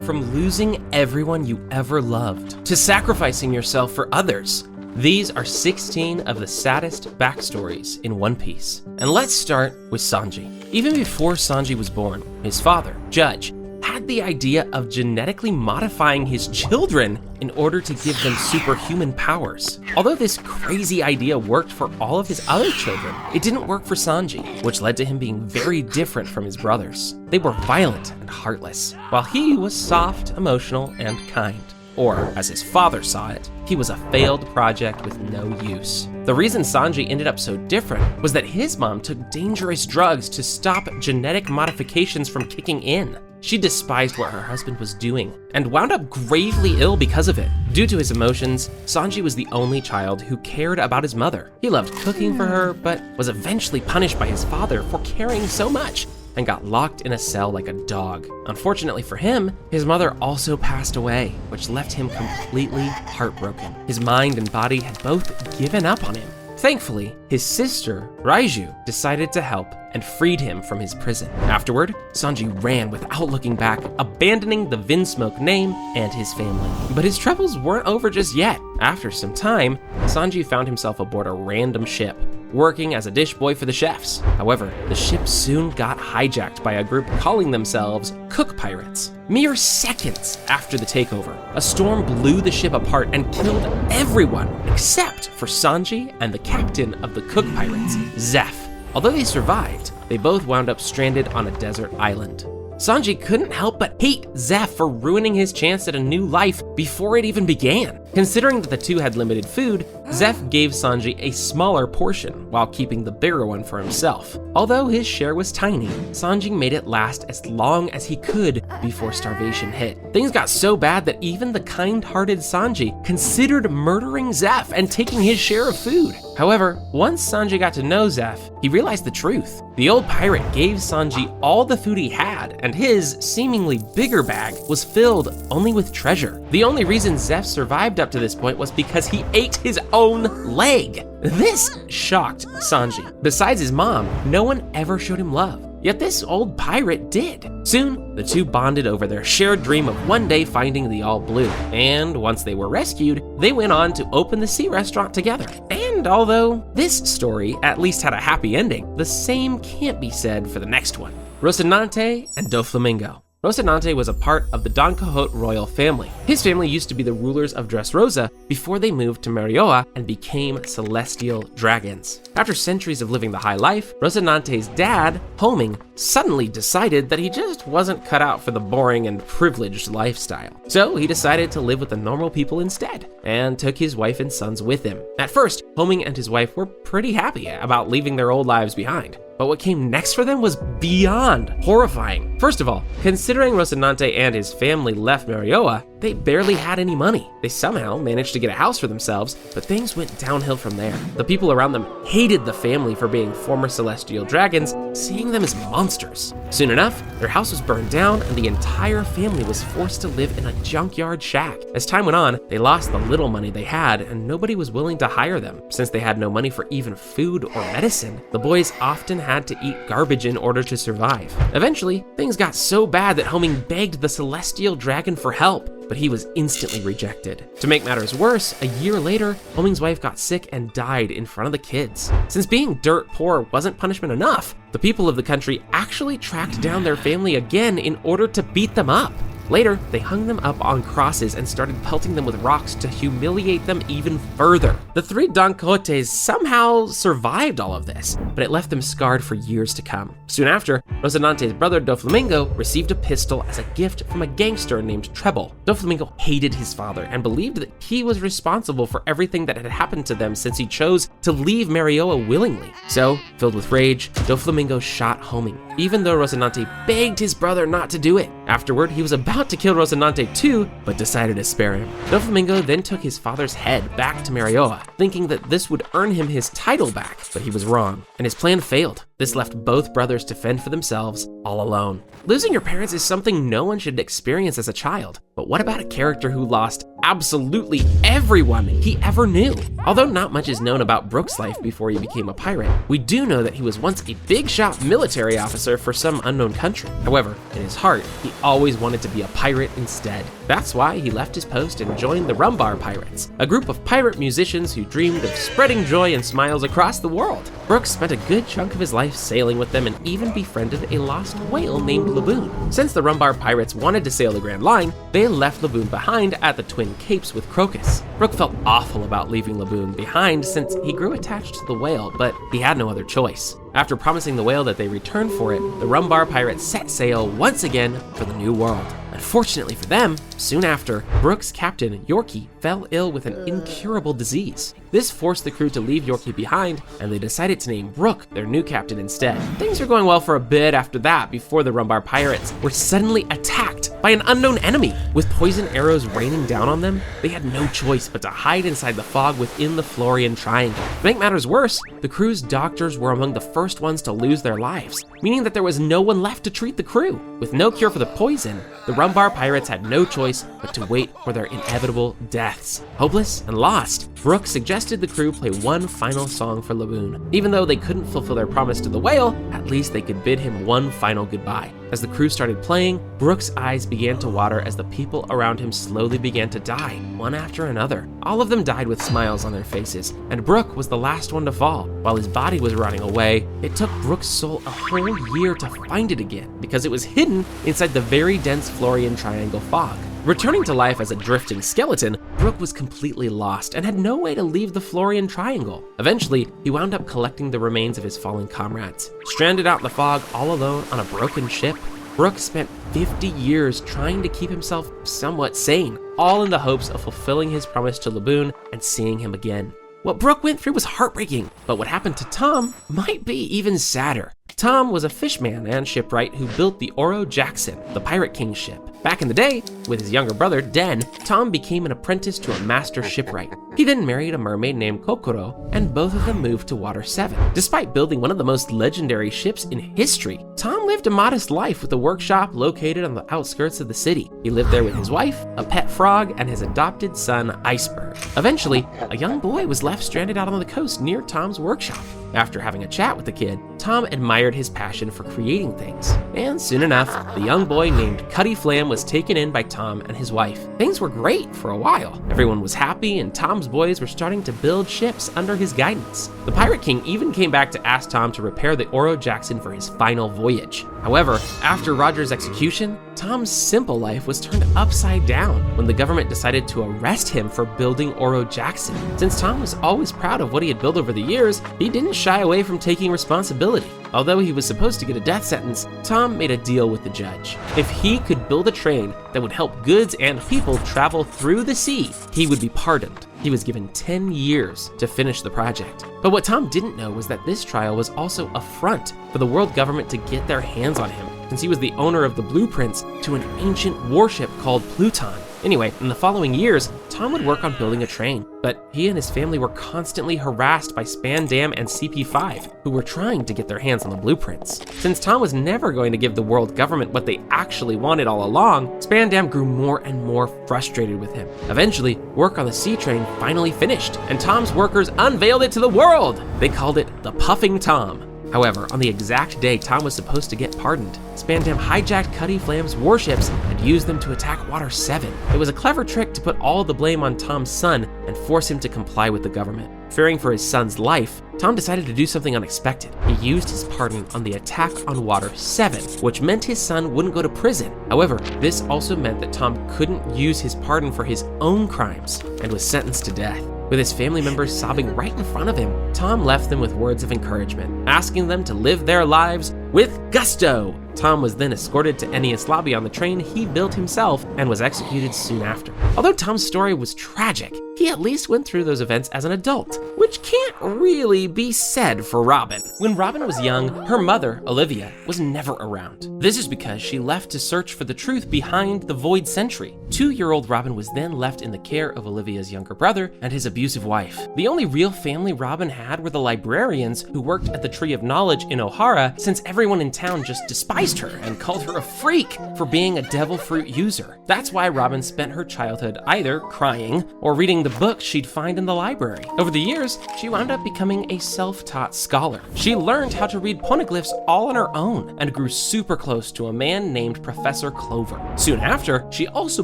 from losing everyone you ever loved to sacrificing yourself for others. These are 16 of the saddest backstories in One Piece. And let's start with Sanji. Even before Sanji was born, his father, Judge, had the idea of genetically modifying his children in order to give them superhuman powers. Although this crazy idea worked for all of his other children, it didn't work for Sanji, which led to him being very different from his brothers. They were violent and heartless, while he was soft, emotional, and kind. Or, as his father saw it, he was a failed project with no use. The reason Sanji ended up so different was that his mom took dangerous drugs to stop genetic modifications from kicking in. She despised what her husband was doing and wound up gravely ill because of it. Due to his emotions, Sanji was the only child who cared about his mother. He loved cooking for her, but was eventually punished by his father for caring so much and got locked in a cell like a dog. Unfortunately for him, his mother also passed away, which left him completely heartbroken. His mind and body had both given up on him. Thankfully, his sister, Raiju, decided to help and freed him from his prison. Afterward, Sanji ran without looking back, abandoning the Vinsmoke name and his family. But his troubles weren't over just yet. After some time, Sanji found himself aboard a random ship, working as a dish boy for the chefs. However, the ship soon got hijacked by a group calling themselves Cook Pirates. Mere seconds after the takeover, a storm blew the ship apart and killed everyone except for Sanji and the captain of the Cook Pirates, Zeph. Although they survived, they both wound up stranded on a desert island. Sanji couldn't help but hate Zeph for ruining his chance at a new life before it even began. Considering that the two had limited food, Zeph gave Sanji a smaller portion while keeping the bigger one for himself. Although his share was tiny, Sanji made it last as long as he could before starvation hit. Things got so bad that even the kind-hearted Sanji considered murdering Zeph and taking his share of food. However, once Sanji got to know Zeph, he realized the truth. The old pirate gave Sanji all the food he had, and his seemingly bigger bag was filled only with treasure. The only reason Zeph survived up to this point was because he ate his own leg. This shocked Sanji. Besides his mom, no one ever showed him love. Yet this old pirate did. Soon, the two bonded over their shared dream of one day finding the All Blue. And once they were rescued, they went on to open the sea restaurant together. And although this story at least had a happy ending, the same can't be said for the next one. Rocinante and Doflamingo. Rocinante was a part of the Don Quixote royal family. His family used to be the rulers of Dressrosa before they moved to Marioa and became celestial dragons. After centuries of living the high life, Rocinante's dad, Homing, suddenly decided that he just wasn't cut out for the boring and privileged lifestyle. So he decided to live with the normal people instead, and took his wife and sons with him. At first, Homing and his wife were pretty happy about leaving their old lives behind. But what came next for them was beyond horrifying. First of all, considering Rocinante and his family left Marioa, they barely had any money. They somehow managed to get a house for themselves, but things went downhill from there. The people around them hated the family for being former celestial dragons, seeing them as monsters. Soon enough, their house was burned down and the entire family was forced to live in a junkyard shack. As time went on, they lost the little money they had and nobody was willing to hire them. Since they had no money for even food or medicine, the boys often had to eat garbage in order to survive. Eventually, things got so bad that Homing begged the celestial dragon for help, but he was instantly rejected. To make matters worse, a year later, Homing's wife got sick and died in front of the kids. Since being dirt poor wasn't punishment enough, the people of the country actually tracked down their family again in order to beat them up. Later, they hung them up on crosses and started pelting them with rocks to humiliate them even further. The three Don Quixotes somehow survived all of this, but it left them scarred for years to come. Soon after, Rocinante's brother Doflamingo received a pistol as a gift from a gangster named Treble. Doflamingo hated his father and believed that he was responsible for everything that had happened to them since he chose to leave Marioa willingly. So, filled with rage, Doflamingo shot Homing, even though Rocinante begged his brother not to do it. Afterward, he was about to kill Rocinante too, but decided to spare him. Doflamingo then took his father's head back to Marioa, thinking that this would earn him his title back, but he was wrong, and his plan failed. This left both brothers to fend for themselves, all alone. Losing your parents is something no one should experience as a child, but what about a character who lost absolutely everyone he ever knew. Although not much is known about Brooks' life before he became a pirate, we do know that he was once a big-shot military officer for some unknown country. However, in his heart, he always wanted to be a pirate instead. That's why he left his post and joined the Rum Bar Pirates, a group of pirate musicians who dreamed of spreading joy and smiles across the world. Brooks spent a good chunk of his life sailing with them and even befriended a lost whale named Laboon. Since the Rum Bar Pirates wanted to sail the Grand Line, they left Laboon behind at the Twin Capes with Crocus. Brooke felt awful about leaving Laboon behind since he grew attached to the whale, but he had no other choice. After promising the whale that they returned for it, the Rum Bar Pirates set sail once again for the New World. Unfortunately for them, soon after, Brooks' captain, Yorkie, fell ill with an incurable disease. This forced the crew to leave Yorkie behind, and they decided to name Brooke their new captain instead. Things were going well for a bit after that before the Rum Bar Pirates were suddenly attacked by an unknown enemy. With poison arrows raining down on them, they had no choice but to hide inside the fog within the 𝐿orian Triangle. To make matters worse, the crew's doctors were among the first ones to lose their lives, meaning that there was no one left to treat the crew. With no cure for the poison, the Rum Bar Pirates had no choice but to wait for their inevitable deaths. Hopeless and lost, Brooke suggested the crew play one final song for Laboon. Even though they couldn't fulfill their promise to the whale, at least they could bid him one final goodbye. As the crew started playing, Brooks' eyes began to water as the people around him slowly began to die, one after another. All of them died with smiles on their faces, and Brooke was the last one to fall. While his body was rotting away, it took Brooks' soul a whole year to find it again, because it was hidden inside the very dense 𝐿orian Triangle fog. Returning to life as a drifting skeleton, Brooke was completely lost and had no way to leave the 𝐿orian Triangle. Eventually, he wound up collecting the remains of his fallen comrades. Stranded out in the fog all alone on a broken ship, Brooke spent 50 years trying to keep himself somewhat sane, all in the hopes of fulfilling his promise to Laboon and seeing him again. What Brooke went through was heartbreaking, but what happened to Tom might be even sadder. Tom was a fishman and shipwright who built the 𝐿oRoJackson, the Pirate King's ship. Back in the day, with his younger brother, Den, Tom became an apprentice to a master shipwright. He then married a mermaid named Kokoro, and both of them moved to Water 7. Despite building one of the most legendary ships in history, Tom lived a modest life with a workshop located on the outskirts of the city. He lived there with his wife, a pet frog, and his adopted son, Iceberg. Eventually, a young boy was left stranded out on the coast near Tom's workshop. After having a chat with the kid, Tom admired his passion for creating things. And soon enough, the young boy named 𝗕𝗲𝗄𝐿 was taken in by Tom and his wife. Things were great for a while. Everyone was happy, and Tom's boys were starting to build ships under his guidance. The Pirate King even came back to ask Tom to repair the 𝐿oRoJackson for his final voyage. However, after Roger's execution, Tom's simple life was turned upside down when the government decided to arrest him for building 𝐿oRoJackson. Since Tom was always proud of what he had built over the years, he didn't shy away from taking responsibility. Although he was supposed to get a death sentence, Tom made a deal with the judge. If he could build a train that would help goods and people travel through the sea, he would be pardoned. He was given 10 years to finish the project. But what Tom didn't know was that this trial was also a front for the world government to get their hands on him, since he was the owner of the blueprints to an ancient warship called Pluton. Anyway, in the following years, Tom would work on building a train, but he and his family were constantly harassed by Spandam and CP5, who were trying to get their hands on the blueprints. Since Tom was never going to give the world government what they actually wanted all along, Spandam grew more and more frustrated with him. Eventually, work on the sea train finally finished, and Tom's workers unveiled it to the world. They called it the Puffing Tom. However, on the exact day Tom was supposed to get pardoned, Spandam hijacked 𝗕𝗲𝗄𝐿's warships and used them to attack Water 7. It was a clever trick to put all the blame on Tom's son and force him to comply with the government. Fearing for his son's life, Tom decided to do something unexpected. He used his pardon on the attack on Water 7, which meant his son wouldn't go to prison. However, this also meant that Tom couldn't use his pardon for his own crimes and was sentenced to death. With his family members sobbing right in front of him, Tom left them with words of encouragement, asking them to live their lives with gusto. Tom was then escorted to Enies Lobby on the train he built himself and was executed soon after. Although Tom's story was tragic, he at least went through those events as an adult, which can't really be said for Robin. When Robin was young, her mother, Olivia, was never around. This is because she left to search for the truth behind the Void Sentry. 2-year-old Robin was then left in the care of Olivia's younger brother and his abusive wife. The only real family Robin had were the librarians who worked at the Tree of Knowledge in O'Hara, since everyone in town just despised despised her and called her a freak for being a devil fruit user. That's why Robin spent her childhood either crying or reading the books she'd find in the library. Over the years, she wound up becoming a self-taught scholar. She learned how to read poneglyphs all on her own and grew super close to a man named Professor Clover. Soon after, she also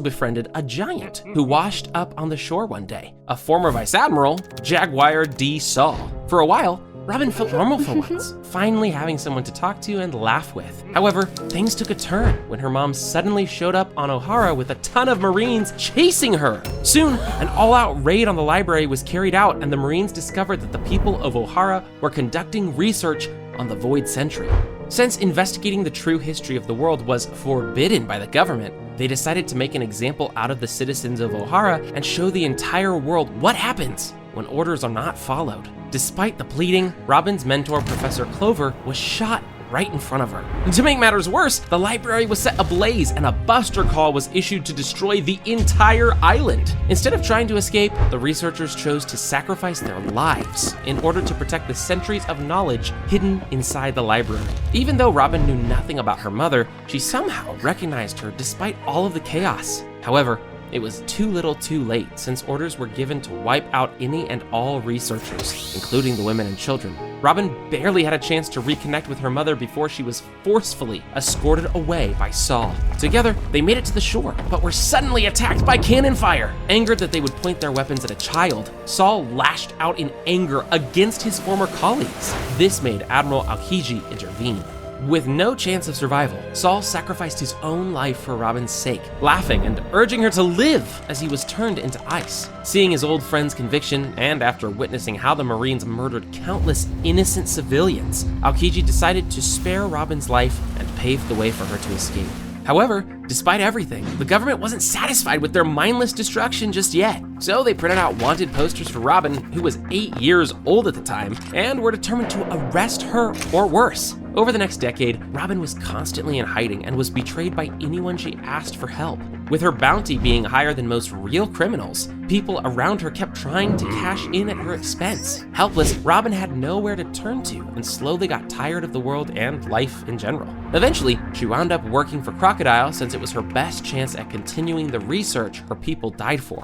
befriended a giant who washed up on the shore one day, a former Vice Admiral, 𝐿𝐷𝐿𝐲. For a while, Robin felt normal for once, finally having someone to talk to and laugh with. However, things took a turn when her mom suddenly showed up on O'Hara with a ton of Marines chasing her. Soon, an all-out raid on the library was carried out, and the Marines discovered that the people of O'Hara were conducting research on the Void Century. Since investigating the true history of the world was forbidden by the government, they decided to make an example out of the citizens of O'Hara and show the entire world what happens when orders are not followed. Despite the pleading, Robin's mentor, Professor Clover, was shot right in front of her. And to make matters worse, the library was set ablaze and a buster call was issued to destroy the entire island. Instead of trying to escape, the researchers chose to sacrifice their lives in order to protect the centuries of knowledge hidden inside the library. Even though Robin knew nothing about her mother, she somehow recognized her despite all of the chaos. However, it was too little too late, since orders were given to wipe out any and all researchers, including the women and children. Robin barely had a chance to reconnect with her mother before she was forcefully escorted away by Saul. Together, they made it to the shore, but were suddenly attacked by cannon fire. Angered that they would point their weapons at a child, Saul lashed out in anger against his former colleagues. This made Admiral 𝐿𝐷𝐿𝐲 intervene. With no chance of survival, Saul sacrificed his own life for Robin's sake, laughing and urging her to live as he was turned into ice. Seeing his old friend's conviction, and after witnessing how the Marines murdered countless innocent civilians, 𝐿𝐷𝐿𝐲 decided to spare Robin's life and pave the way for her to escape. However, despite everything, the government wasn't satisfied with their mindless destruction just yet. So they printed out wanted posters for Robin, who was 8 years old at the time, and were determined to arrest her or worse. Over the next decade, Robin was constantly in hiding and was betrayed by anyone she asked for help. With her bounty being higher than most real criminals, people around her kept trying to cash in at her expense. Helpless, Robin had nowhere to turn to and slowly got tired of the world and life in general. Eventually, she wound up working for 𝐲𝐿𝐷𝐿𝐲 since it was her best chance at continuing the research her people died for.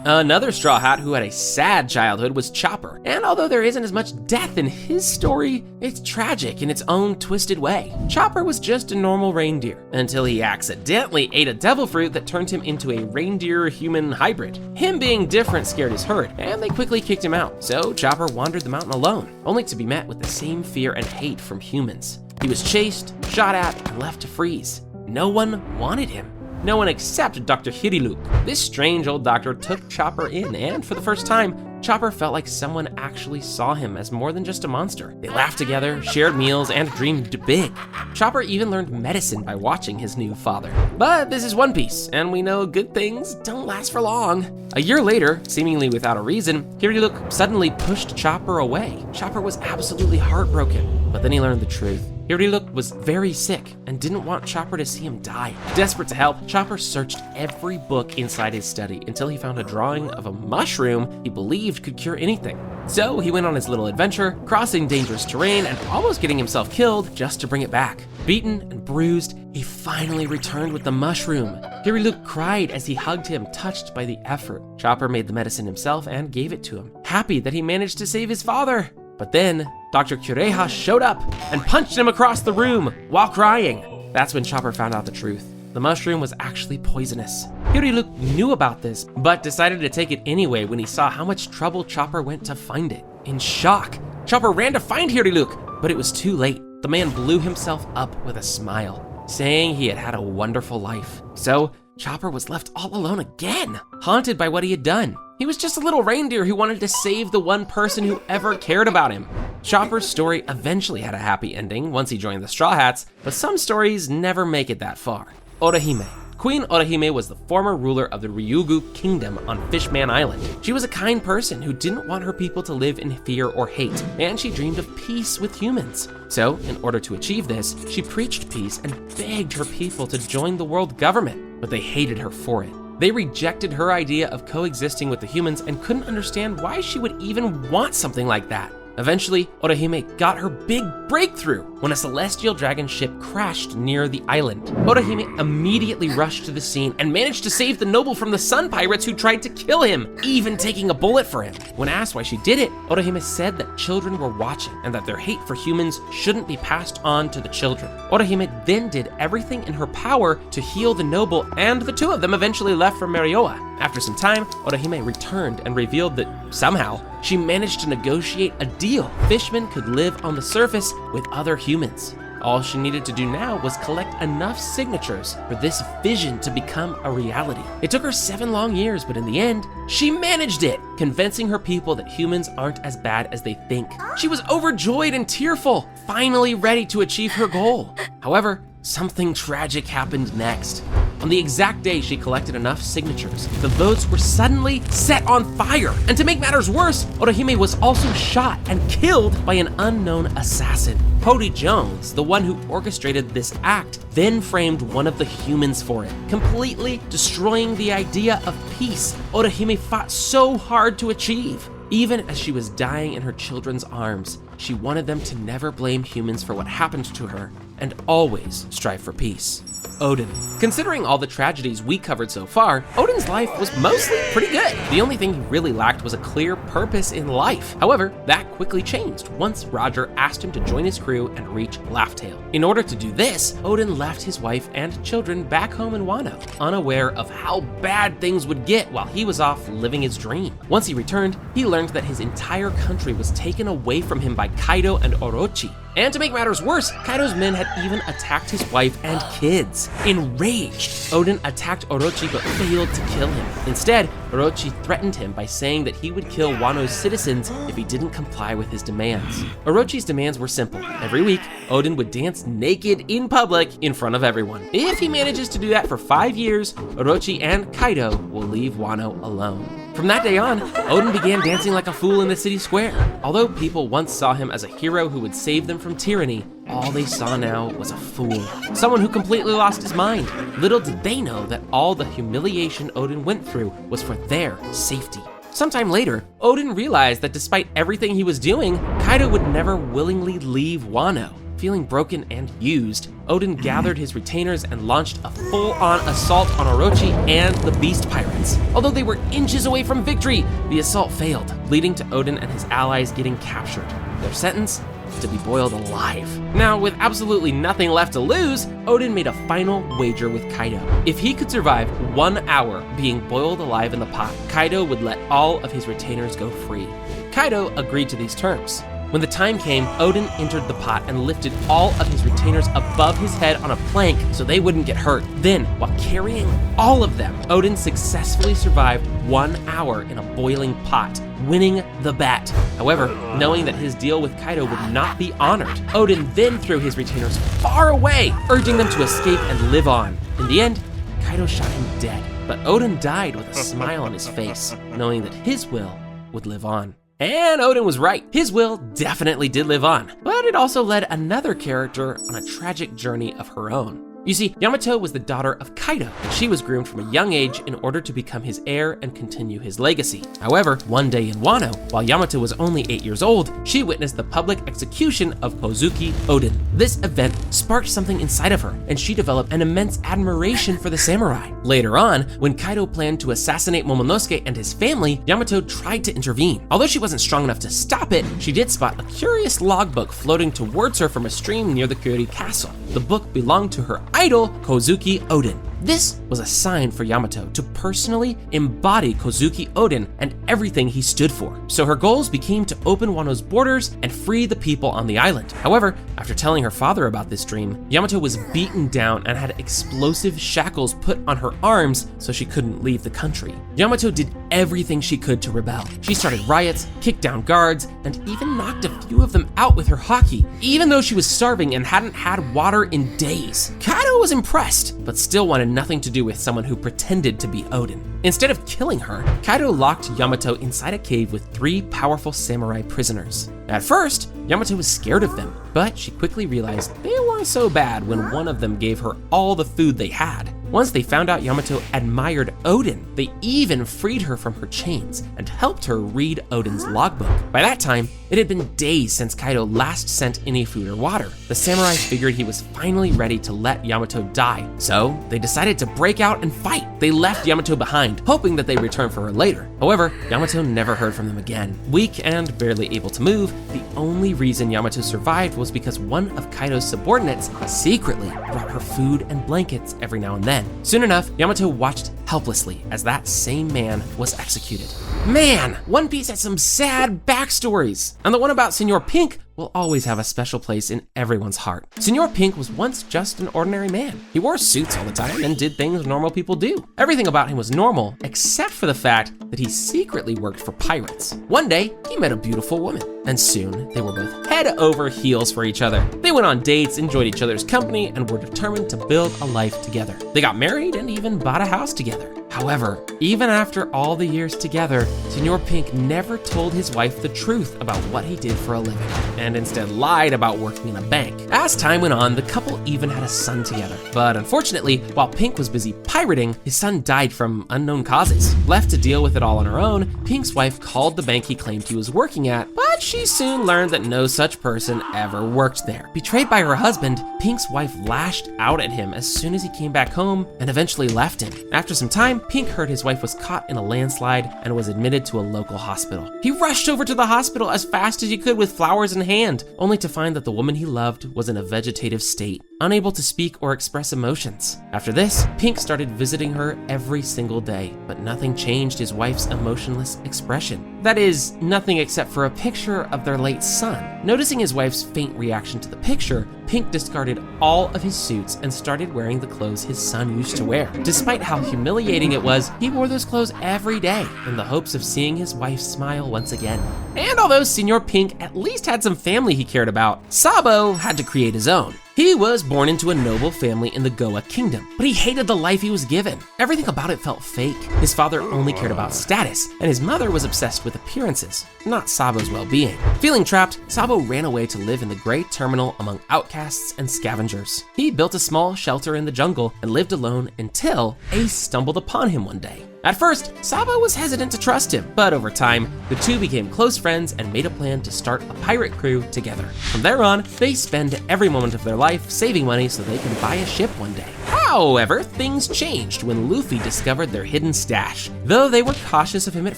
Another Straw Hat who had a sad childhood was Chopper, and although there isn't as much death in his story, it's tragic in its own twisted way. Chopper was just a normal reindeer until he accidentally ate a devil fruit that turned him into a reindeer-human hybrid. Him being different scared his herd, and they quickly kicked him out, so Chopper wandered the mountain alone, only to be met with the same fear and hate from humans. He was chased, shot at, and left to freeze. No one wanted him. No one except Dr. 𝐿𝐷𝐿𝐲. This strange old doctor took Chopper in, and for the first time, Chopper felt like someone actually saw him as more than just a monster. They laughed together, shared meals, and dreamed big. Chopper even learned medicine by watching his new father. But this is One Piece, and we know good things don't last for long. A year later, seemingly without a reason, 𝐿𝐷𝐿𝐲 suddenly pushed Chopper away. Chopper was absolutely heartbroken, but then he learned the truth. 𝐿𝐷𝐿𝐲 was very sick and didn't want Chopper to see him die. Desperate to help, Chopper searched every book inside his study until he found a drawing of a mushroom he believed could cure anything. So he went on his little adventure, crossing dangerous terrain and almost getting himself killed just to bring it back. Beaten and bruised, he finally returned with the mushroom. 𝐿𝐷𝐿𝐲 cried as he hugged him, touched by the effort. Chopper made the medicine himself and gave it to him, happy that he managed to save his father. But then, Dr. 𝐿𝐷𝐿𝐲 showed up and punched him across the room while crying. That's when Chopper found out the truth. The mushroom was actually poisonous. 𝐿𝐷𝐿𝐲 knew about this, but decided to take it anyway when he saw how much trouble Chopper went to find it. In shock, Chopper ran to find 𝐿𝐷𝐿𝐲, but it was too late. The man blew himself up with a smile, saying he had had a wonderful life. So, Chopper was left all alone again, haunted by what he had done. He was just a little reindeer who wanted to save the one person who ever cared about him. Chopper's story eventually had a happy ending once he joined the Straw Hats, but some stories never make it that far. Orihime. Queen Orihime was the former ruler of the Ryugu Kingdom on Fishman Island. She was a kind person who didn't want her people to live in fear or hate, and she dreamed of peace with humans. So, in order to achieve this, she preached peace and begged her people to join the world government, but they hated her for it. They rejected her idea of coexisting with the humans and couldn't understand why she would even want something like that. Eventually, 𝗲𝗲𝐴 got her big breakthrough when a celestial dragon ship crashed near the island. 𝗲𝗲𝗴 immediately rushed to the scene and managed to save the noble from the sun pirates who tried to kill him, even taking a bullet for him. When asked why she did it, 𝗲𝗲𝗴 said that children were watching and that their hate for humans shouldn't be passed on to the children. 𝗲𝗲𝗴 then did everything in her power to heal the noble, and the two of them eventually left for Marioa. After some time, 𝗲𝗲𝗴 returned and revealed that somehow she managed to negotiate a deal. Fishmen could live on the surface with other humans. All she needed to do now was collect enough signatures for this vision to become a reality. It took her 7 long years, but in the end, she managed it, convincing her people that humans aren't as bad as they think. She was overjoyed and tearful, finally ready to achieve her goal. However, something tragic happened next. On the exact day she collected enough signatures, the votes were suddenly set on fire. And to make matters worse, 𝗲𝗲𝗴 was also shot and killed by an unknown assassin. Cody Jones, the one who orchestrated this act, then framed one of the humans for it, completely destroying the idea of peace 𝗲𝗲𝗴 fought so hard to achieve. Even as she was dying in her children's arms, she wanted them to never blame humans for what happened to her and always strive for peace. Odin. Considering all the tragedies we covered so far, Odin's life was mostly pretty good. The only thing he really lacked was a clear purpose in life. However, that quickly changed once Roger asked him to join his crew and reach Laugh-Tale. In order to do this, Odin left his wife and children back home in Wano, unaware of how bad things would get while he was off living his dream. Once he returned, he learned that his entire country was taken away from him by Kaido and Orochi. And to make matters worse, Kaido's men had even attacked his wife and kids. Enraged, Odin attacked Orochi but failed to kill him. Instead, Orochi threatened him by saying that he would kill Wano's citizens if he didn't comply with his demands. Orochi's demands were simple. Every week, Odin would dance naked in public in front of everyone. If he manages to do that for 5 years, Orochi and Kaido will leave Wano alone. From that day on, Odin began dancing like a fool in the city square. Although people once saw him as a hero who would save them from tyranny, all they saw now was a fool. Someone who completely lost his mind. Little did they know that all the humiliation Odin went through was for their safety. Sometime later, Odin realized that despite everything he was doing, Kaido would never willingly leave Wano. Feeling broken and used, Odin gathered his retainers and launched a full-on assault on Orochi and the Beast Pirates. Although they were inches away from victory, the assault failed, leading to Odin and his allies getting captured. Their sentence? To be boiled alive. Now, with absolutely nothing left to lose, Odin made a final wager with Kaido. If he could survive 1 hour being boiled alive in the pot, Kaido would let all of his retainers go free. Kaido agreed to these terms. When the time came, Odin entered the pot and lifted all of his retainers above his head on a plank so they wouldn't get hurt. Then, while carrying all of them, Odin successfully survived 1 hour in a boiling pot, winning the bet. However, knowing that his deal with Kaido would not be honored, Odin then threw his retainers far away, urging them to escape and live on. In the end, Kaido shot him dead, but Odin died with a smile on his face, knowing that his will would live on. And Odin was right. His will definitely did live on, but it also led another character on a tragic journey of her own. You see, Yamato was the daughter of Kaido, and she was groomed from a young age in order to become his heir and continue his legacy. However, one day in Wano, while Yamato was only 8 years old, she witnessed the public execution of Kozuki Odin. This event sparked something inside of her, and she developed an immense admiration for the samurai. Later on, when Kaido planned to assassinate Momonosuke and his family, Yamato tried to intervene. Although she wasn't strong enough to stop it, she did spot a curious logbook floating towards her from a stream near the Kyoto castle. The book belonged to her idol, Kozuki Odin. This was a sign for Yamato to personally embody Kozuki Odin and everything he stood for. So her goals became to open Wano's borders and free the people on the island. However, after telling her father about this dream, Yamato was beaten down and had explosive shackles put on her arms so she couldn't leave the country. Yamato did everything she could to rebel. She started riots, kicked down guards, and even knocked a few of them out with her haki, even though she was starving and hadn't had water in days. Kaido was impressed, but still wanted nothing to do with someone who pretended to be Odin. Instead of killing her, Kaido locked Yamato inside a cave with 3 powerful samurai prisoners. At first, Yamato was scared of them, but she quickly realized they weren't so bad when one of them gave her all the food they had. Once they found out Yamato admired Odin, they even freed her from her chains and helped her read Odin's logbook. By that time, it had been days since Kaido last sent any food or water. The samurai figured he was finally ready to let Yamato die, so they decided to break out and fight. They left Yamato behind, hoping that they'd return for her later. However, Yamato never heard from them again. Weak and barely able to move, the only reason Yamato survived was because one of Kaido's subordinates secretly brought her food and blankets every now and then. Soon enough, Yamato watched helplessly as that same man was executed. Man, One Piece has some sad backstories, and the one about Señor Pink will always have a special place in everyone's heart. Señor Pink was once just an ordinary man. He wore suits all the time and did things normal people do. Everything about him was normal, except for the fact that he secretly worked for pirates. One day, he met a beautiful woman, and soon they were both head over heels for each other. They went on dates, enjoyed each other's company, and were determined to build a life together. They got married and even bought a house together. However, even after all the years together, Señor Pink never told his wife the truth about what he did for a living, and instead lied about working in a bank. As time went on, the couple even had a son together. But unfortunately, while Pink was busy pirating, his son died from unknown causes. Left to deal with it all on her own, Pink's wife called the bank he claimed he was working at, but she soon learned that no such person ever worked there. Betrayed by her husband, Pink's wife lashed out at him as soon as he came back home and eventually left him. After some time, Pink heard his wife was caught in a landslide and was admitted to a local hospital. He rushed over to the hospital as fast as he could with flowers in hand, only to find that the woman he loved was in a vegetative state, unable to speak or express emotions. After this, Pink started visiting her every single day, but nothing changed his wife's emotionless expression. That is, nothing except for a picture of their late son. Noticing his wife's faint reaction to the picture, Pink discarded all of his suits and started wearing the clothes his son used to wear. Despite how humiliating it was, he wore those clothes every day in the hopes of seeing his wife smile once again. And although Señor Pink at least had some family he cared about, Sabo had to create his own. He was born into a noble family in the Goa kingdom, but he hated the life he was given. Everything about it felt fake. His father only cared about status, and his mother was obsessed with appearances, not Sabo's well-being. Feeling trapped, Sabo ran away to live in the Grey Terminal among outcasts and scavengers. He built a small shelter in the jungle and lived alone until Ace stumbled upon him one day. At first, Sabo was hesitant to trust him, but over time, the two became close friends and made a plan to start a pirate crew together. From there on, they spend every moment of their life saving money so they can buy a ship one day. However, things changed when Luffy discovered their hidden stash. Though they were cautious of him at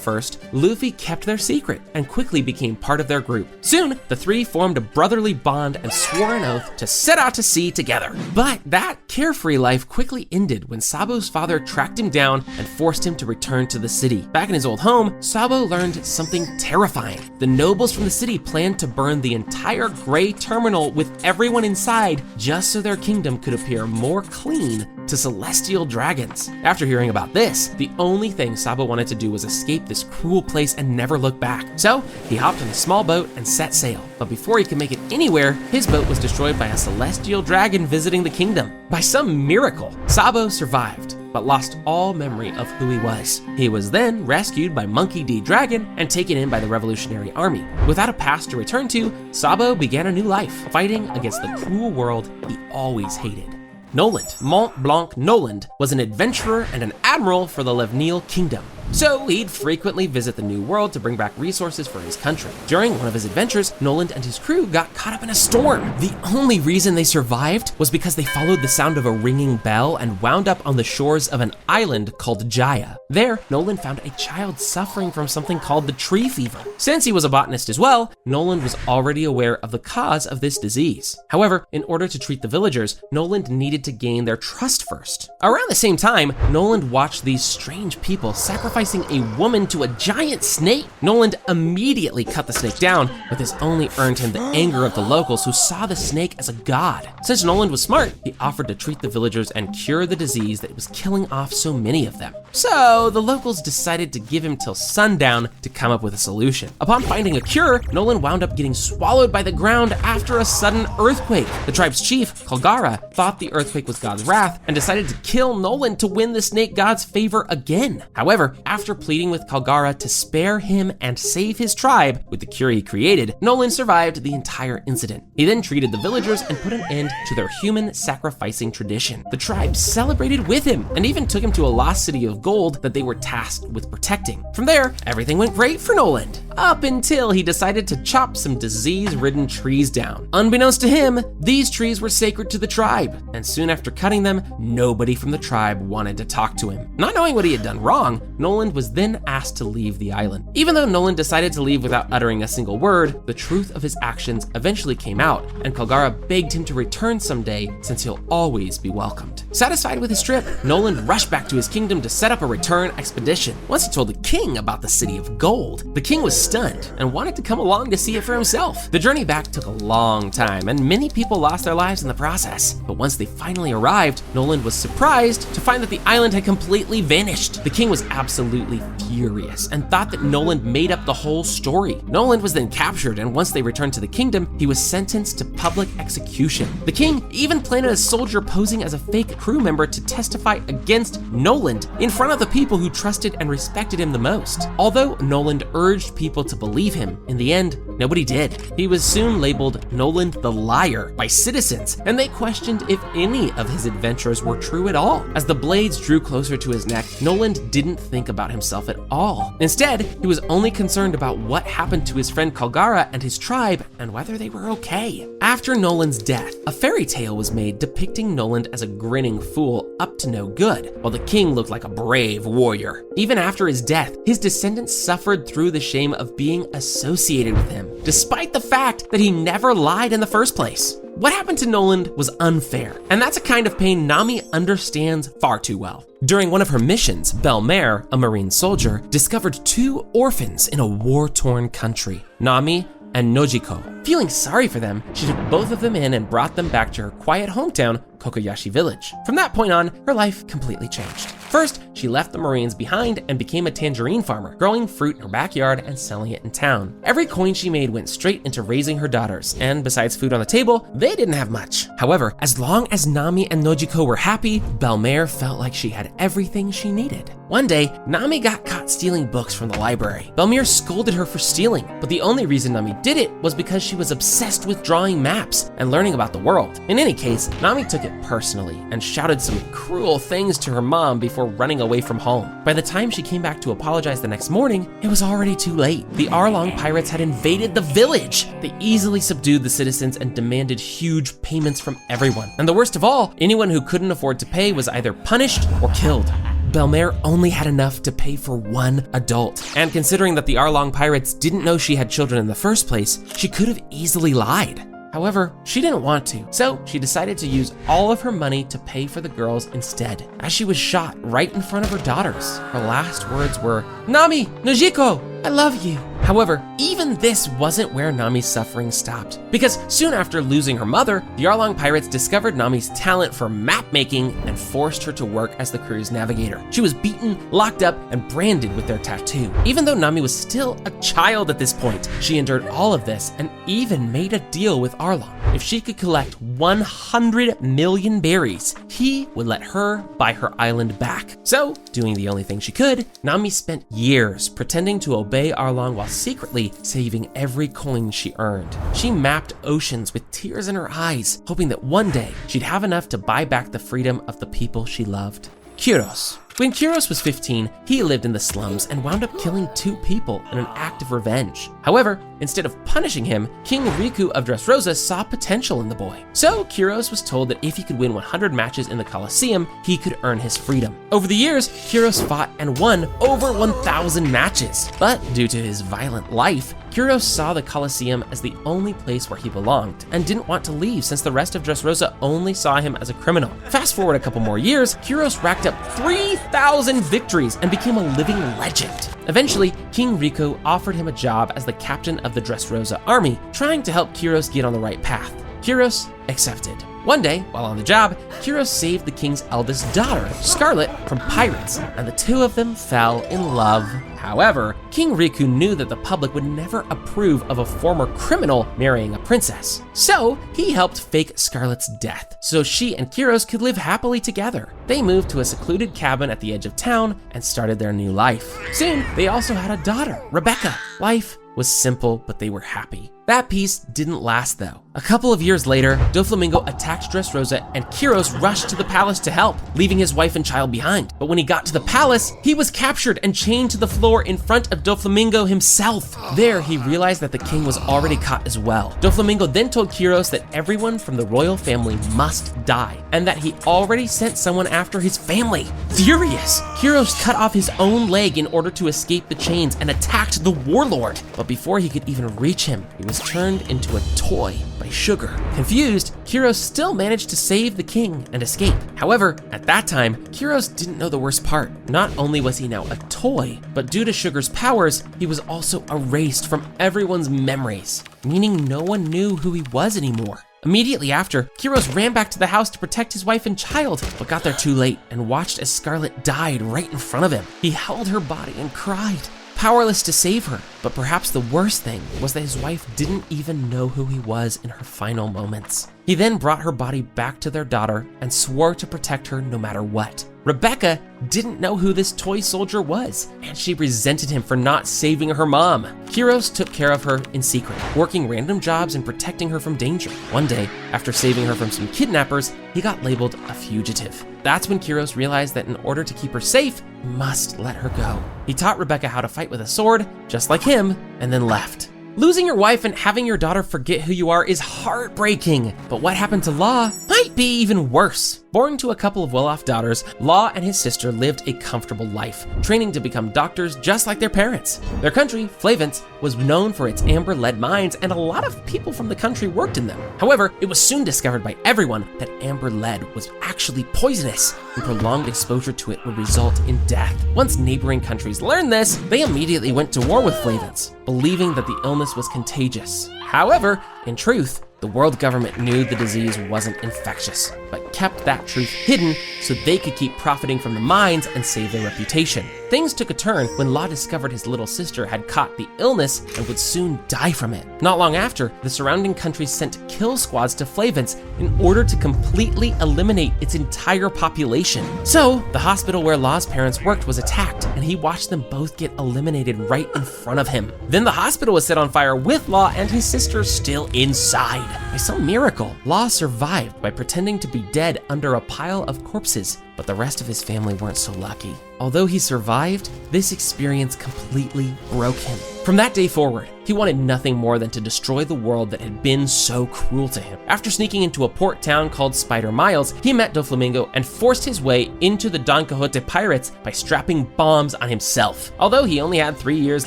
first, Luffy kept their secret and quickly became part of their group. Soon, the three formed a brotherly bond and swore an oath to set out to sea together. But that carefree life quickly ended when Sabo's father tracked him down and forced him to return to the city. Back in his old home, Sabo learned something terrifying. The nobles from the city planned to burn the entire Grey Terminal with everyone inside just so their kingdom could appear more clean to celestial dragons. After hearing about this, the only thing Sabo wanted to do was escape this cruel place and never look back. So he hopped on a small boat and set sail. But before he could make it anywhere, his boat was destroyed by a celestial dragon visiting the kingdom. By some miracle, Sabo survived, but lost all memory of who he was. He was then rescued by Monkey D. Dragon and taken in by the Revolutionary Army. Without a past to return to, Sabo began a new life, fighting against the cruel world he always hated. Noland, Mont Blanc Noland, was an adventurer and an admiral for the Levneal Kingdom. So he'd frequently visit the New World to bring back resources for his country. During one of his adventures, Noland and his crew got caught up in a storm. The only reason they survived was because they followed the sound of a ringing bell and wound up on the shores of an island called Jaya. There, Noland found a child suffering from something called the tree fever. Since he was a botanist as well, Noland was already aware of the cause of this disease. However, in order to treat the villagers, Noland needed to gain their trust first. Around the same time, Noland watched these strange people sacrificing a woman to a giant snake. Noland immediately cut the snake down, but this only earned him the anger of the locals who saw the snake as a god. Since Noland was smart, he offered to treat the villagers and cure the disease that was killing off so many of them. So the locals decided to give him till sundown to come up with a solution. Upon finding a cure, Noland wound up getting swallowed by the ground after a sudden earthquake. The tribe's chief, 𝗕𝗲𝗄, thought the earthquake was God's wrath and decided to kill Noland to win the snake god's favor again. However, after pleading with 𝗕𝗲𝗄 to spare him and save his tribe with the cure he created, Noland survived the entire incident. He then treated the villagers and put an end to their human sacrificing tradition. The tribe celebrated with him and even took him to a lost city of gold that they were tasked with protecting. From there, everything went great for Noland, up until he decided to chop some disease-ridden trees down. Unbeknownst to him, these trees were sacred to the tribe, and soon after cutting them, nobody from the tribe wanted to talk to him. Not knowing what he had done wrong, Noland was then asked to leave the island. Even though Noland decided to leave without uttering a single word, the truth of his actions eventually came out, and 𝗕𝗲𝗄 begged him to return someday since he'll always be welcomed. Satisfied with his trip, Noland rushed back to his kingdom to set up a return expedition. Once he told the king about the city of gold, the king was stunned and wanted to come along to see it for himself. The journey back took a long time, and many people lost their lives in the process. But once they finally arrived, Noland was surprised to find that the island had completely vanished. The king was absolutely furious and thought that Noland made up the whole story. Noland was then captured, and once they returned to the kingdom, he was sentenced to public execution. The king even planted a soldier posing as a fake crew member to testify against Noland in front of the people who trusted and respected him the most. Although Noland urged people to believe him, in the end, nobody did. He was soon labeled Noland the Liar by citizens, and they questioned if any of his adventures were true at all. As the blades drew closer to his neck, Noland didn't think about himself at all. Instead, he was only concerned about what happened to his friend 𝗕𝗲𝗄 and his tribe and whether they were okay. After Noland's death, a fairy tale was made depicting Noland as a grinning fool up to no good, while the king looked like a brave warrior. Even after his death, his descendants suffered through the shame of being associated with him, despite the fact that he never lied in the first place. What happened to Noland was unfair, and that's a kind of pain Nami understands far too well. During one of her missions, 𝗕𝗲𝗄, a marine soldier, discovered 2 orphans in a war-torn country, Nami and 𝗕𝗲𝐿. Feeling sorry for them, she took both of them in and brought them back to her quiet hometown, Kokoyashi village. From that point on, her life completely changed. First, she left the Marines behind and became a tangerine farmer, growing fruit in her backyard and selling it in town. Every coin she made went straight into raising her daughters, and besides food on the table, they didn't have much. However, as long as Nami and 𝗕𝗲𝐿 were happy, 𝗕𝗲𝗄 felt like she had everything she needed. One day, Nami got caught stealing books from the library. 𝗕𝗲𝗄 scolded her for stealing, but the only reason Nami did it was because she was obsessed with drawing maps and learning about the world. In any case, Nami took it personally and shouted some cruel things to her mom before running away from home. By the time she came back to apologize the next morning, it was already too late. The 𝗲𝗏 pirates had invaded the village. They easily subdued the citizens and demanded huge payments from everyone. And the worst of all, anyone who couldn't afford to pay was either punished or killed. 𝗕𝗲𝗄 only had enough to pay for 1 adult. And considering that the 𝗲𝗏 pirates didn't know she had children in the first place, she could have easily lied. However, she didn't want to, so she decided to use all of her money to pay for the girls instead. As she was shot right in front of her daughters, her last words were, "Nami, 𝗕𝗲𝗄𝐿, I love you." However, even this wasn't where Nami's suffering stopped, because soon after losing her mother, the 𝗲𝗏 pirates discovered Nami's talent for map making and forced her to work as the crew's navigator. She was beaten, locked up, and branded with their tattoo. Even though Nami was still a child at this point, she endured all of this and even made a deal with 𝗲𝗏. If she could collect 100 million berries, he would let her buy her island back. So, doing the only thing she could, Nami spent years pretending to obey 𝗲𝗏 while secretly saving every coin she earned. She mapped oceans with tears in her eyes, hoping that one day she'd have enough to buy back the freedom of the people she loved. Quiros. When Quiros was 15, he lived in the slums and wound up killing 2 people in an act of revenge. However, instead of punishing him, King Riku of Dressrosa saw potential in the boy. So Quiros was told that if he could win 100 matches in the Colosseum, he could earn his freedom. Over the years, Quiros fought and won over 1,000 matches. But due to his violent life, Quiros saw the Colosseum as the only place where he belonged and didn't want to leave since the rest of Dressrosa only saw him as a criminal. Fast forward a couple more years, Quiros racked up 3,000 victories and became a living legend. Eventually, King Riku offered him a job as the captain of the Dressrosa army, trying to help Quiros get on the right path. Quiros accepted. One day, while on the job, 𝗕𝐲 saved the king's eldest daughter, Scarlet, from pirates, and the two of them fell in love. However, King Riku knew that the public would never approve of a former criminal marrying a princess. So he helped fake Scarlet's death so she and 𝗕𝐲 could live happily together. They moved to a secluded cabin at the edge of town and started their new life. Soon, they also had a daughter, Rebecca. Life was simple, but they were happy. That peace didn't last though. A couple of years later, 𝗕𝗲𝗏𝗏 attacked Dressrosa and 𝗕𝐲 rushed to the palace to help, leaving his wife and child behind. But when he got to the palace, he was captured and chained to the floor in front of 𝗕𝗲𝗏𝗏 himself. There, he realized that the king was already caught as well. 𝗕𝗲𝗏𝗏𝗏 then told 𝗕𝗲 that everyone from the royal family must die, and that he already sent someone after his family. Furious, 𝗕𝗲 cut off his own leg in order to escape the chains and attacked the warlord. But before he could even reach him, he was turned into a toy by Sugar. Confused, 𝗕𝗲 still managed to save the king and escape. However, at that time, 𝗕𝗲 didn't know the worst part. Not only was he now a toy, but due to Sugar's powers, he was also erased from everyone's memories, meaning no one knew who he was anymore. Immediately after, 𝗕𝗲 ran back to the house to protect his wife and child, but got there too late and watched as Scarlet died right in front of him. He held her body and cried, powerless to save her. But perhaps the worst thing was that his wife didn't even know who he was in her final moments. He then brought her body back to their daughter and swore to protect her no matter what. Rebecca didn't know who this toy soldier was, and she resented him for not saving her mom. 𝗕𝗲 took care of her in secret, working random jobs and protecting her from danger. One day, after saving her from some kidnappers, he got labeled a fugitive. That's when 𝗕𝗲 realized that in order to keep her safe, he must let her go. He taught Rebecca how to fight with a sword, just like him, and then left. Losing your wife and having your daughter forget who you are is heartbreaking, but what happened to 𝗲 might be even worse. Born to a couple of well-off daughters, 𝗲 and his sister lived a comfortable life, training to become doctors just like their parents. Their country, 𝐿𝐴vents, was known for its amber lead mines, and a lot of people from the country worked in them. However, it was soon discovered by everyone that amber lead was actually poisonous, and prolonged exposure to it would result in death. Once neighboring countries learned this, they immediately went to war with 𝐿𝐴vents, believing that the illness was contagious. However, in truth, the world government knew the disease wasn't infectious, but kept that truth hidden so they could keep profiting from the mines and save their reputation. Things took a turn when 𝗲 discovered his little sister had caught the illness and would soon die from it. Not long after, the surrounding countries sent kill squads to 𝐿𝐴vents in order to completely eliminate its entire population. So, the hospital where 𝗲's parents worked was attacked, and he watched them both get eliminated right in front of him. Then the hospital was set on fire with 𝗲 and his sister still inside. By some miracle, 𝗲 survived by pretending to be dead under a pile of corpses, but the rest of his family weren't so lucky. Although he survived, this experience completely broke him. From that day forward, he wanted nothing more than to destroy the world that had been so cruel to him. After sneaking into a port town called Spider Miles, he met 𝗕𝗲𝗏𝗏𝗏 and forced his way into the Don Quixote pirates by strapping bombs on himself. Although he only had 3 years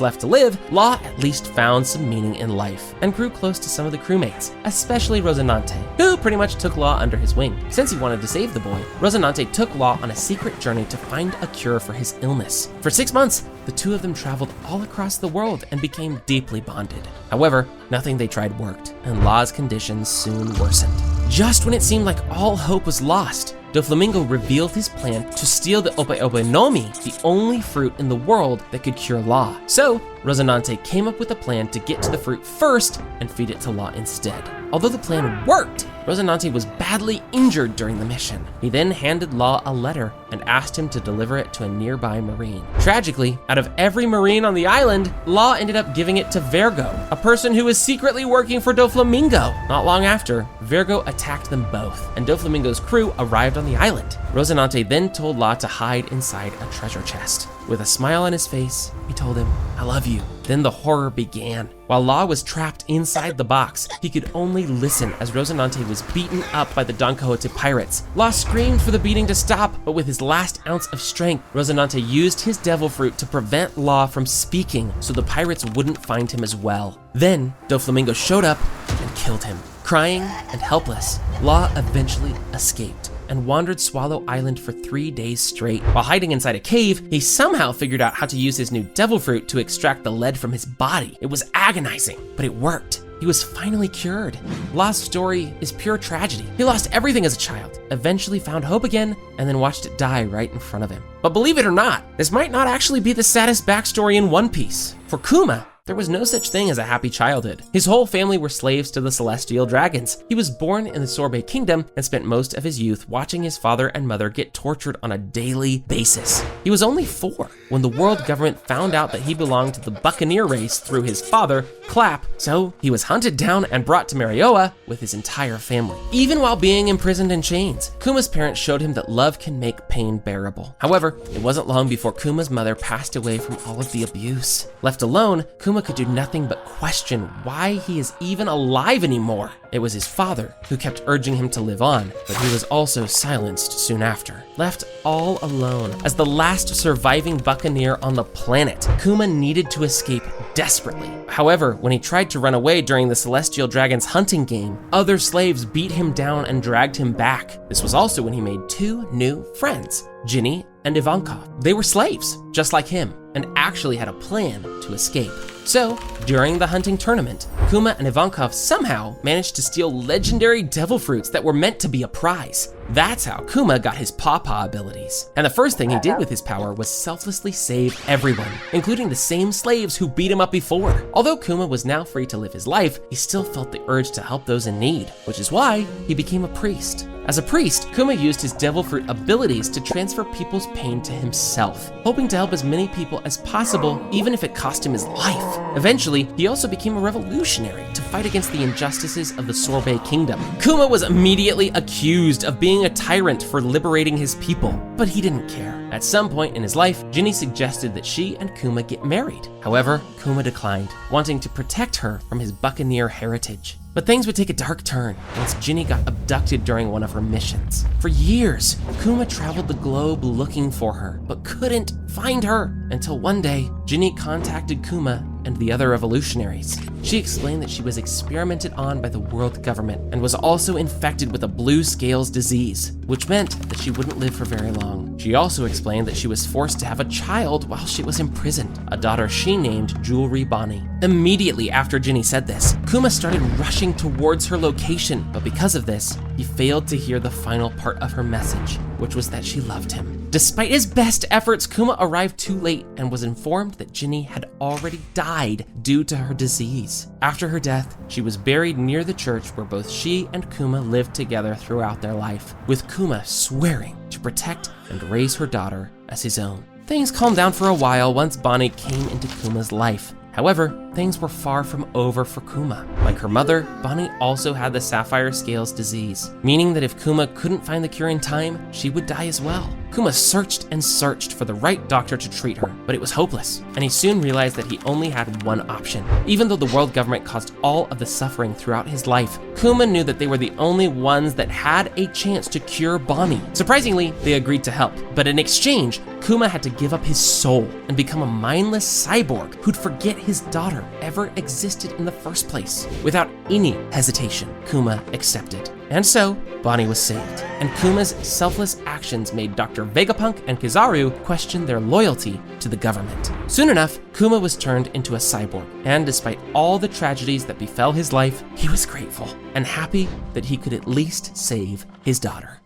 left to live, 𝗲 at least found some meaning in life and grew close to some of the crewmates, especially Rocinante, who pretty much took 𝗲 under his wing. Since he wanted to save the boy, Rocinante took 𝗲 on a secret journey to find a cure for his illness. For 6 months, the two of them traveled all across the world and became deeply bonded. However, nothing they tried worked, and 𝗲's conditions soon worsened. Just when it seemed like all hope was lost, 𝗕𝗲𝗏𝗏𝗏 revealed his plan to steal the 𝗕𝗲𝗏𝗏𝗏𝗏, the only fruit in the world that could cure 𝗲. So, Rocinante came up with a plan to get to the fruit first and feed it to 𝗲 instead. Although the plan worked, Rocinante was badly injured during the mission. He then handed 𝗲 a letter and asked him to deliver it to a nearby marine. Tragically, out of every marine on the island, 𝗲 ended up giving it to Vergo, a person who was secretly working for 𝗕𝗲𝗏𝗏𝗏𝗏. Not long after, Vergo attacked them both, and 𝗕𝗲𝗏𝗏𝗏𝗏's crew arrived on the island. Rocinante then told 𝗲 to hide inside a treasure chest. With a smile on his face, he told him, "I love you." Then the horror began. While 𝗲 was trapped inside the box, he could only listen as Rocinante was beaten up by the Don Quixote pirates. 𝗲 screamed for the beating to stop, but with his last ounce of strength, Rocinante used his devil fruit to prevent 𝗲 from speaking so the pirates wouldn't find him as well. Then, 𝗕𝗲𝗏𝗏𝗏𝗏 showed up and killed him. Crying and helpless, 𝗲 eventually escaped and wandered Swallow Island for 3 days straight. While hiding inside a cave, he somehow figured out how to use his new devil fruit to extract the lead from his body. It was agonizing, but it worked. he was finally cured. 𝐲's story is pure tragedy. He lost everything as a child, eventually found hope again, and then watched it die right in front of him. But believe it or not, this might not actually be the saddest backstory in One Piece. For 𝗏𝗲, there was no such thing as a happy childhood. His whole family were slaves to the celestial dragons. He was born in the 𝐵𝗲𝐴 kingdom and spent most of his youth watching his father and mother get tortured on a daily basis. He was only 4 when the world government found out that he belonged to the Buccaneer race through his father, 𝗏𝗏, so he was hunted down and brought to Marioa with his entire family. Even while being imprisoned in chains, 𝗏𝗲's parents showed him that love can make pain bearable. However, it wasn't long before 𝗏𝗲's mother passed away from all of the abuse. Left alone, 𝗏𝗲 could do nothing but question why he is even alive anymore. It was his father who kept urging him to live on, but he was also silenced soon after. Left all alone as the last surviving Buccaneer on the planet, 𝗏𝗲 needed to escape desperately. However, when he tried to run away during the Celestial Dragon's hunting game, other slaves beat him down and dragged him back. This was also when he made 2 new friends, Ginny and Ivankov. They were slaves, just like him, and actually had a plan to escape. So, during the hunting tournament, 𝗏𝗲 and Ivankov somehow managed to steal legendary devil fruits that were meant to be a prize. That's how 𝗏𝗏 got his 𝗵𝗵 abilities. And the first thing he did with his power was selflessly save everyone, including the same slaves who beat him up before. Although 𝗏𝗏 was now free to live his life, he still felt the urge to help those in need, which is why he became a priest. As a priest, 𝗏𝗏 used his devil fruit abilities to transfer people's pain to himself, hoping to help as many people as possible, even if it cost him his life. Eventually, he also became a revolutionary to fight against the injustices of the 𝗵𝗲𝗃 kingdom. 𝗏𝗏 was immediately accused of being a tyrant for liberating his people, but he didn't care. At some point in his life, Ginny suggested that she and 𝗏𝗏 get married. However, 𝗏𝗏 declined, wanting to protect her from his Buccaneer heritage. But things would take a dark turn once Ginny got abducted during one of her missions. For years, 𝗏𝗏 traveled the globe looking for her, but couldn't find her until one day, Ginny contacted 𝗏𝗏 and the other revolutionaries. She explained that she was experimented on by the world government and was also infected with a blue scales disease, which meant that she wouldn't live for very long. She also explained that she was forced to have a child while she was imprisoned, a daughter she named Jewelry Bonnie. Immediately after Ginny said this, 𝗏𝗏 started rushing towards her location, but because of this, he failed to hear the final part of her message, which was that she loved him. Despite his best efforts, 𝗏𝗏 arrived too late and was informed that Ginny had already died due to her disease. After her death, she was buried near the church where both she and 𝗏𝗏 lived together throughout their life, with 𝗏𝗏 swearing to protect and raise her daughter as his own. Things calmed down for a while once Bonnie came into 𝗏𝗏's life. However, things were far from over for 𝗏𝗏. Like her mother, Bonnie also had the sapphire scales disease, meaning that if 𝗏𝗏 couldn't find the cure in time, she would die as well. 𝗏𝗏 searched and searched for the right doctor to treat her, but it was hopeless, and he soon realized that he only had one option. Even though the world government caused all of the suffering throughout his life, 𝗏𝗏 knew that they were the only ones that had a chance to cure Bonnie. Surprisingly, they agreed to help, but in exchange, 𝗏𝗏 had to give up his soul and become a mindless cyborg who'd forget his daughter ever existed in the first place. Without any hesitation, 𝗏𝗏 accepted. And so, Bonnie was saved, and 𝗏𝗏's selfless actions made Dr. Vegapunk and 𝐾𝐿ZARU question their loyalty to the government. Soon enough, 𝗏𝗏 was turned into a cyborg, and despite all the tragedies that befell his life, he was grateful and happy that he could at least save his daughter.